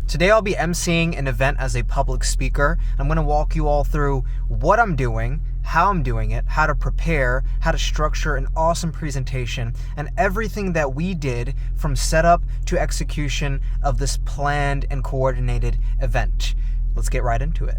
Today I'll be emceeing an event as a public speaker. I'm going to walk you all through what I'm doing, how I'm doing it, how to prepare, how to structure an awesome presentation, and everything that we did from setup to execution of this planned and coordinated event. Let's get right into it.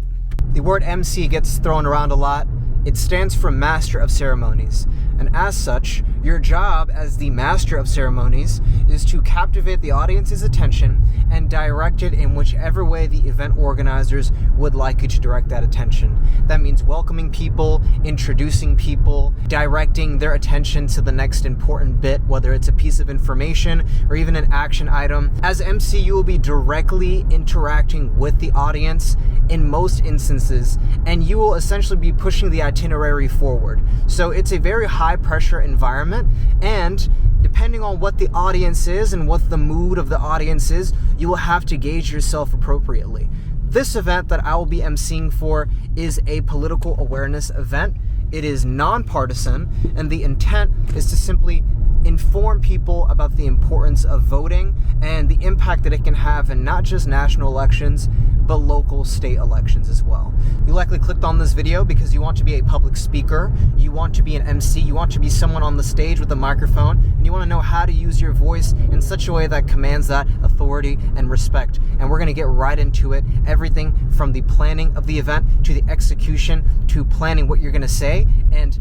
The word MC gets thrown around a lot. It stands for Master of Ceremonies, and as such, your job as the Master of Ceremonies is to captivate the audience's attention and direct it in whichever way the event organizers would like you to direct that attention. That means welcoming people, introducing people, directing their attention to the next important bit, whether it's a piece of information or even an action item. As MC, you will be directly interacting with the audience in most instances, and you will essentially be pushing the itinerary forward. So it's a very high pressure environment, and depending on what the audience is and what the mood of the audience is, you will have to gauge yourself appropriately. This event that I will be emceeing for is a political awareness event. It is nonpartisan, and the intent is to simply inform people about the importance of voting and the impact that it can have in not just national elections, but local state elections as well. You likely clicked on this video because you want to be a public speaker, you want to be an MC, you want to be someone on the stage with a microphone, and you want to know how to use your voice in such a way that commands that authority and respect. And we're going to get right into it. Everything from the planning of the event to the execution to planning what you're going to say, and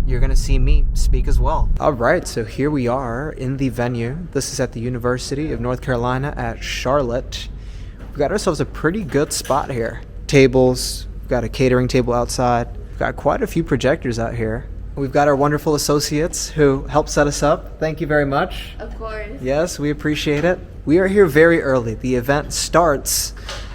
you're going to see me speak as well. All right, so here we are in the venue. This is at the University of North Carolina at Charlotte. We've got ourselves a pretty good spot here. Tables, we've got a catering table outside. We've got quite a few projectors out here. We've got our wonderful associates who helped set us up. Thank you very much. Of course. Yes, we appreciate it. We are here very early. The event starts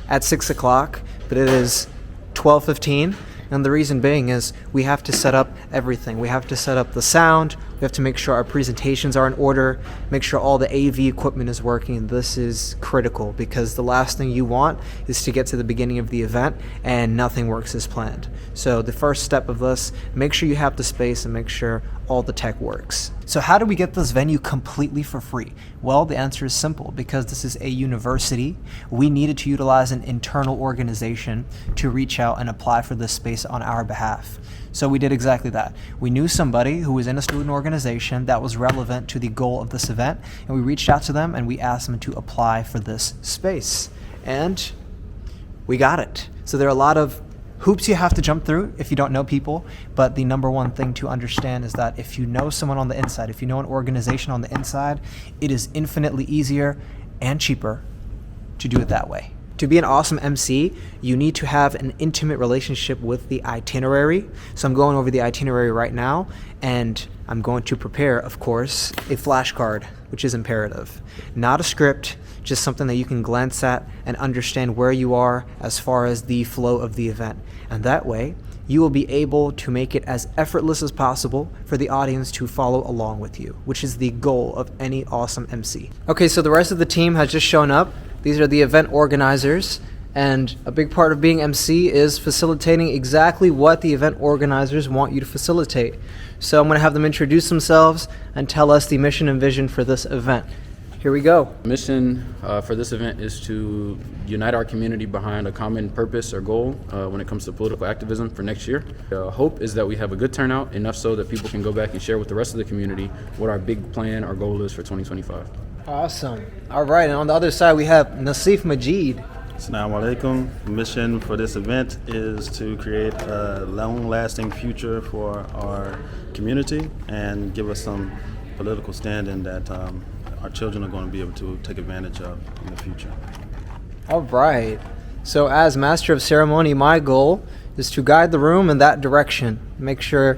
at 6 o'clock, but it is 12:15. And the reason being is we have to set up everything. We have to set up the sound. We have to make sure our presentations are in order, make sure all the AV equipment is working. This is critical because the last thing you want is to get to the beginning of the event and nothing works as planned. So the first step of this, make sure you have the space and make sure all the tech works. So how do we get this venue completely for free? Well, the answer is simple. Because this is a university, we needed to utilize an internal organization to reach out and apply for this space on our behalf. So we did exactly that. We knew somebody who was in a student organization that was relevant to the goal of this event, and we reached out to them and we asked them to apply for this space. And we got it. So there are a lot of hoops you have to jump through if you don't know people, but the number one thing to understand is that if you know someone on the inside, if you know an organization on the inside, it is infinitely easier and cheaper to do it that way. To be an awesome MC, you need to have an intimate relationship with the itinerary. So I'm going over the itinerary right now, and I'm going to prepare, of course, a flashcard, which is imperative. Not a script, just something that you can glance at and understand where you are as far as the flow of the event. And that way, you will be able to make it as effortless as possible for the audience to follow along with you, which is the goal of any awesome MC. Okay, so the rest of the team has just shown up. These are the event organizers, and a big part of being MC is facilitating exactly what the event organizers want you to facilitate. So I'm going to have them introduce themselves and tell us the mission and vision for this event. Here we go. The mission for this event is to unite our community behind a common purpose or goal when it comes to political activism for next year. The hope is that we have a good turnout, enough so that people can go back and share with the rest of the community what our big plan, our goal is for 2025. Awesome. All right, and on the other side we have Nasif Majid. Assalamu alaikum. The mission for this event is to create a long-lasting future for our community and give us some political standing that our children are going to be able to take advantage of in the future. All right. So as Master of Ceremony, my goal is to guide the room in that direction. Make sure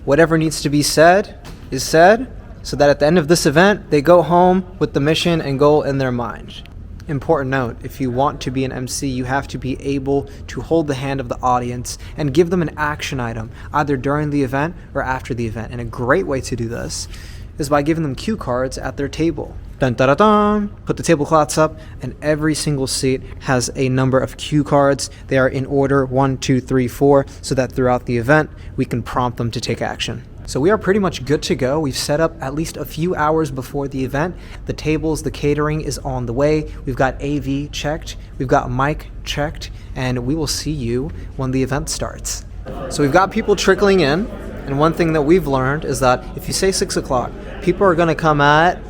whatever needs to be said is said, so that at the end of this event, they go home with the mission and goal in their mind. Important note, if you want to be an MC, you have to be able to hold the hand of the audience and give them an action item, either during the event or after the event. And a great way to do this is by giving them cue cards at their table. Dun, dun, dun, dun. Put the tablecloths up, and every single seat has a number of cue cards. They are in order 1, 2, 3, 4, so that throughout the event, we can prompt them to take action. So we are pretty much good to go. We've set up at least a few hours before the event. The tables, the catering is on the way. We've got AV checked. We've got mic checked. And we will see you when the event starts. So we've got people trickling in. And one thing that we've learned is that if you say 6 o'clock, people are going to come at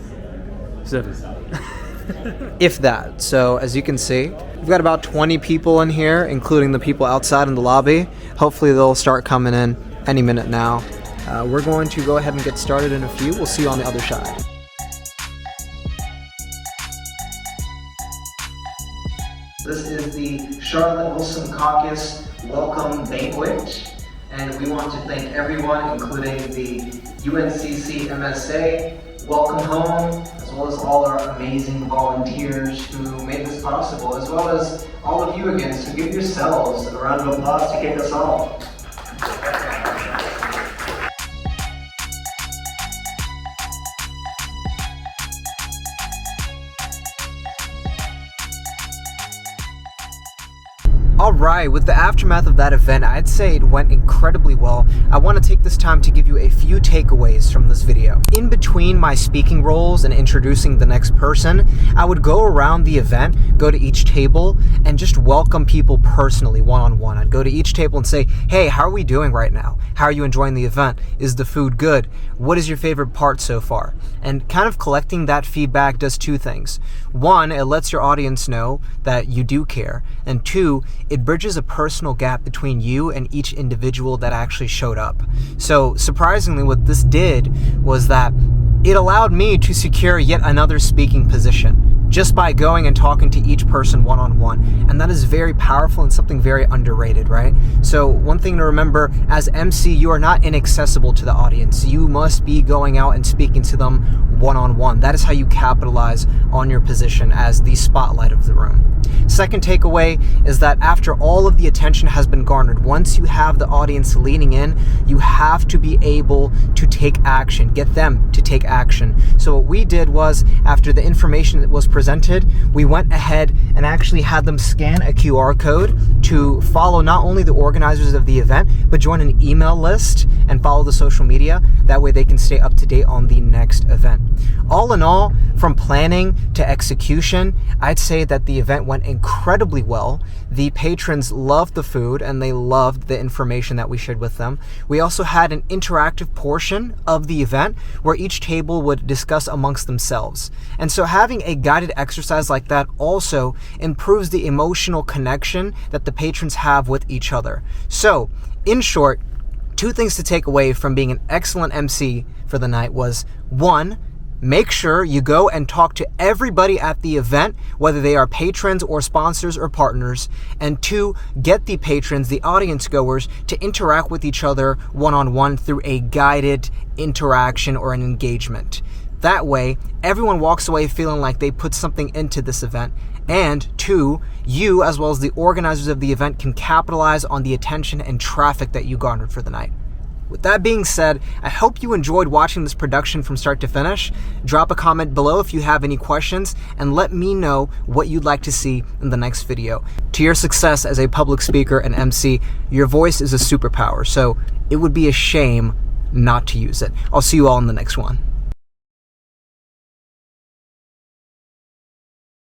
7. if that. So as you can see, we've got about 20 people in here, including the people outside in the lobby. Hopefully they'll start coming in any minute now. We're going to go ahead and get started in a few. We'll see you on the other side. This is the Charlotte Wilson Caucus Welcome Banquet. And we want to thank everyone, including the UNCC MSA, Welcome Home, as well as all our amazing volunteers who made this possible, as well as all of you again. So give yourselves a round of applause to kick us off. Alright, with the aftermath of that event, I'd say it went incredibly well. I want to take this time to give you a few takeaways from this video. In between my speaking roles and introducing the next person, I would go around the event, go to each table, and just welcome people personally, one-on-one. I'd go to each table and say, hey, how are we doing right now? How are you enjoying the event? Is the food good? What is your favorite part so far? And kind of collecting that feedback does two things. One, it lets your audience know that you do care. And two, it bridges a personal gap between you and each individual that actually showed up. So surprisingly, what this did was that it allowed me to secure yet another speaking position just by going and talking to each person one-on-one. And that is very powerful and something very underrated, right? So one thing to remember, as MC, you are not inaccessible to the audience. You must be going out and speaking to them one-on-one. That is how you capitalize on your position as the spotlight of the room. Second takeaway is that after all of the attention has been garnered, once you have the audience leaning in, you have to be able to take action, get them to take action. So what we did was, after the information that was presented, we went ahead and actually had them scan a QR code to follow not only the organizers of the event, but join an email list and follow the social media. That way they can stay up to date on the next event. All in all, from planning to execution, I'd say that the event went incredibly well. The patrons loved the food and they loved the information that we shared with them. We also had an interactive portion of the event where each table would discuss amongst themselves. And so having a guided exercise like that also improves the emotional connection that the patrons have with each other. So, in short, two things to take away from being an excellent MC for the night was, one, make sure you go and talk to everybody at the event, whether they are patrons or sponsors or partners. And two, get the patrons, the audience goers, to interact with each other one-on-one through a guided interaction or an engagement. That way, everyone walks away feeling like they put something into this event. And two, you, as well as the organizers of the event, can capitalize on the attention and traffic that you garnered for the night. With that being said, I hope you enjoyed watching this production from start to finish. Drop a comment below if you have any questions, and let me know what you'd like to see in the next video. To your success as a public speaker and MC, your voice is a superpower, so it would be a shame not to use it. I'll see you all in the next one.